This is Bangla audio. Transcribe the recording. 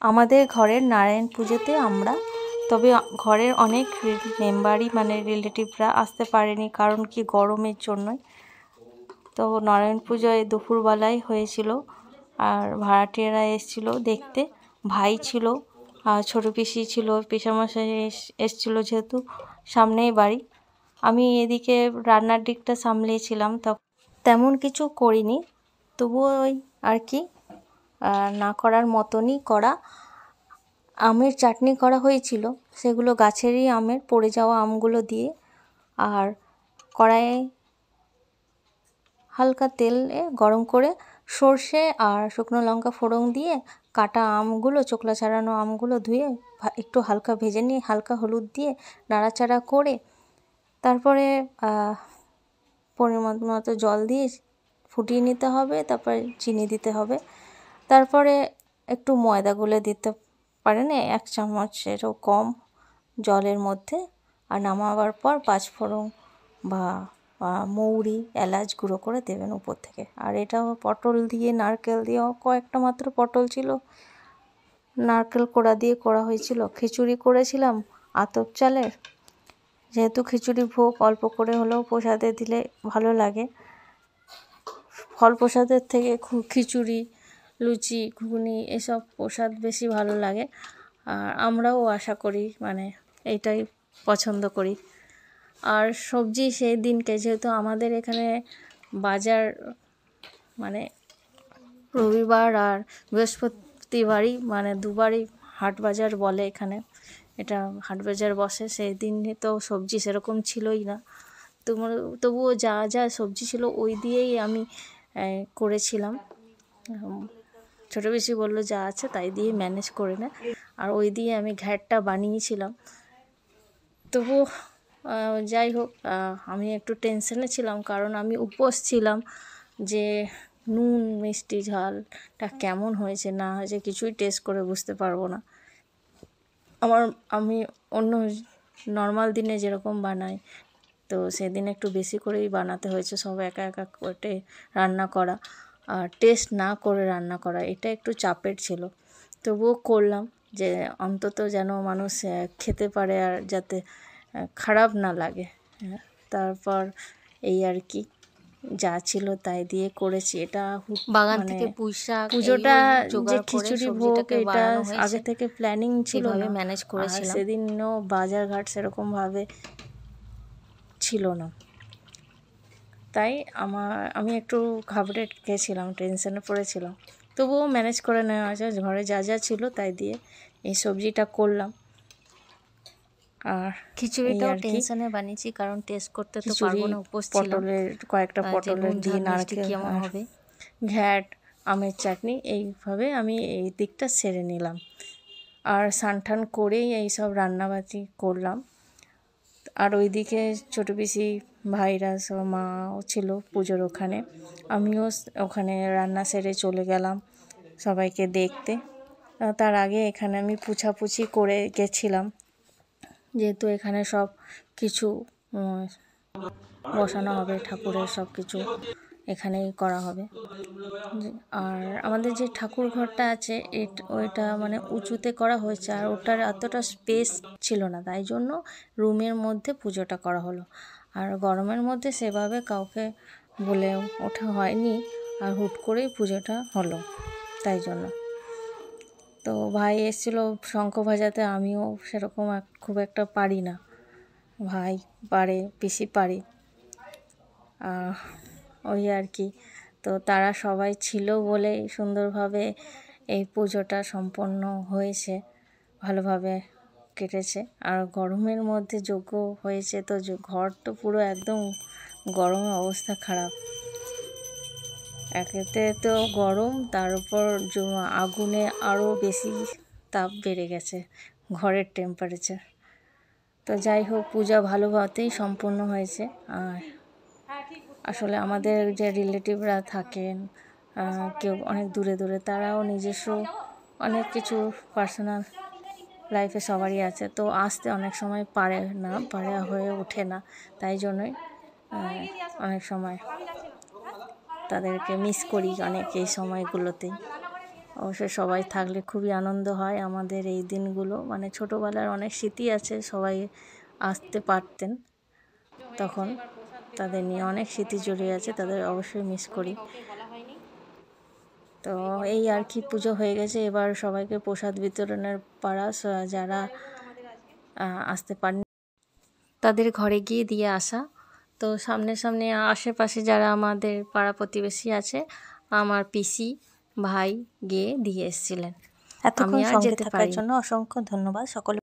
আমাদের ঘরের নারায়ণ পুজোতে আমরা তবে ঘরের অনেক মেম্বারই মানে রিলেটিভরা আসতে পারেনি, কারণ কি গরমের জন্যই। তো নারায়ণ পুজোয় দুপুরবেলায় হয়েছিল, আর ভাড়াটিয়ারা এসেছিলো দেখতে, ভাই ছিল, আর ছোটো পিসি ছিল, পিসামশাই এসেছিলো, যেহেতু সামনেই বাড়ি। আমি এদিকে রান্নার দিকটা সামলিয়েছিলাম, তেমন কিছু করিনি, তবুও ওই আর কি না করার মতনই করা। আমের চাটনি করা হয়েছিল, সেগুলো গাছেরই আমের পড়ে যাওয়া আমগুলো দিয়ে, আর কড়াইয়ে হালকা তেলে গরম করে সর্ষে আর শুকনো লঙ্কা ফোড়ন দিয়ে কাটা আমগুলো, চোকলা ছাড়ানো আমগুলো ধুয়ে একটু হালকা ভেজে নিয়ে হালকা হলুদ দিয়ে নাড়াচাড়া করে তারপরে পরিমাণ মতো জল দিয়ে ফুটিয়ে নিতে হবে। তারপরে চিনি দিতে হবে, তারপরে একটু ময়দা গুলে দিতে পারেন 1 চামচেরও কম জলের মধ্যে, আর নামাবার পর 5 ফোড়ন বা মৌরি এলাচ গুঁড়ো করে দেবেন উপর থেকে। আর এটাও পটল দিয়ে নারকেল দিয়েও, কয়েকটা মাত্র পটল ছিল, নারকেল কোড়া দিয়ে করা হয়েছিল। খিচুড়ি করেছিলাম আতপ চালের, যেহেতু খিচুড়ি ভোগ অল্প করে হলেও প্রসাদে দিলে ভালো লাগে। ফল প্রসাদের থেকে খিচুড়ি, লুচি, ঘুগনি এসব প্রসাদ বেশি ভালো লাগে, আর আমরাও আশা করি মানে এইটাই পছন্দ করি। আর সবজি সেই দিনকে, যেহেতু আমাদের এখানে বাজার মানে রবিবার আর বৃহস্পতিবারই মানে দুবারই হাট বাজার বলে এখানে, এটা হাট বাজার বসে। সেই দিনে তো সবজি সেরকম ছিলই না, তবুও যা যা সবজি ছিল ওই দিয়েই আমি করেছিলাম। ছোটো বেশি বললো যা আছে তাই দিয়ে ম্যানেজ করে নে, আর ওই দিয়ে আমি ঘ্যাটটা বানিয়েছিলাম। তবু যাই হোক, আমি একটু টেনশনে ছিলাম, কারণ আমি উপোস ছিলাম যে নুন মিষ্টি ঝালটা কেমন হয়েছে না হয়েছে কিছুই টেস্ট করে বুঝতে পারবো না। আমি অন্য নর্মাল দিনে যেরকম বানাই, তো সেদিন একটু বেশি করেই বানাতে হয়েছে, সব একা একা করে রান্না করা আর টেস্ট না করে রান্না করা, এটা একটু চাপের ছিল। তবুও করলাম, যে অন্তত যেন মানুষ খেতে পারে আর যাতে খারাপ না লাগে। তারপর এই আর কি যা ছিল তাই দিয়ে করেছি। এটা বাগান থেকে পুঁইশাক, পুজোটা যে খিচুড়ি ভোগ, এটা আগে থেকে প্ল্যানিং ছিল না, ম্যানেজ করেছিলাম। সেদিনও বাজারঘাট সেরকমভাবে ছিল না, তাই আমি একটু ঘাবড়ে গেছিলাম, টেনশনে পড়েছিলাম। তবুও ম্যানেজ করে নেওয়া হয়েছে, ঘরে যা যা ছিল তাই দিয়ে এই সবজিটা করলাম। আর খিচুড়িটাও টেনশনে বানিয়েছি, কারণ টেস্ট করতে তো পারবো না, উপোস ছিলাম। কয়েকটা পটলের দিয়ে নারকেল কেমন হবে, ঘ্যাট, আমের চাটনি, এইভাবে আমি এই দিকটা সেরে নিলাম। আর স্নান করেই এই সব রান্নাবাতি করলাম। আর ওইদিকে ছোটো পিসি ভাইরা সব, মাও ছিল পুজোর ওখানে, আমিও ওখানে রান্না সেরে চলে গেলাম সবাইকে দেখতে। তার আগে এখানে আমি পুছাপুছি করে গেছিলাম, যেহেতু এখানে সব কিছু বসানো হবে, ঠাকুরের সব কিছু এখানেই করা হবে। আর আমাদের যে ঠাকুর ঘরটা আছে ওইটা মানে উঁচুতে করা হয়েছে, আর ওটার এতটা স্পেস ছিল না, তাই জন্য রুমের মধ্যে পুজোটা করা হলো। আর গরমের মধ্যে সেভাবে কাউকে বলে ওঠা হয়নি, আর হুট করেই পুজোটা হলো, তাই জন্য। তো ভাই এসেছিলো শঙ্খ বাজাতে, আমিও সেরকম খুব একটা পারি না, ভাই পারে, পিসি পারে, ওই আর কি। তো তারা সবাই ছিল বলে সুন্দরভাবে এই পুজোটা সম্পন্ন হয়েছে, ভালোভাবে কেটেছে। আর গরমের মধ্যে যজ্ঞ হয়েছে, তো ঘর তো পুরো একদম গরমে অবস্থা খারাপ। একেতে তো গরম, তার উপর আগুনে আরও বেশি তাপ বেড়ে গেছে ঘরের টেম্পারেচার। তো যাই হোক, পূজা ভালোভাবেই সম্পন্ন হয়েছে। আর আসলে আমাদের যে রিলেটিভরা থাকেন, কেউ অনেক দূরে দূরে, তারাও নিজস্ব অনেক কিছু পার্সোনাল লাইফে সবারই আছে, তো আসতে অনেক সময় পারে হয়ে ওঠে না, তাই জন্যই অনেক সময় তাদেরকে মিস করি অনেক এই সময়গুলোতেই। অবশ্যই সবাই থাকলে খুবই আনন্দ হয় আমাদের এই দিনগুলো, মানে ছোটোবেলার অনেক স্মৃতি আছে, সবাই আসতে পারতেন তখন, তাদের নিয়ে অনেক স্মৃতি জড়িয়ে আছে, তাদের অবশ্যই মিস করি। তো এই আর কি, পুজো হয়ে গেছে, এবার সবাইকে প্রসাদ বিতরণের পাড়া। যারা আসতে পারেন তাদের ঘরে গিয়ে দিয়ে আসা। তো সামনে সামনে আশেপাশে যারা আমাদের পাড়া প্রতিবেশী আছে, আমার পিসি ভাই গিয়ে দিয়ে এসেছিলেন। এতক্ষণ সঙ্গে থাকার জন্য অসংখ্য ধন্যবাদ সকলে।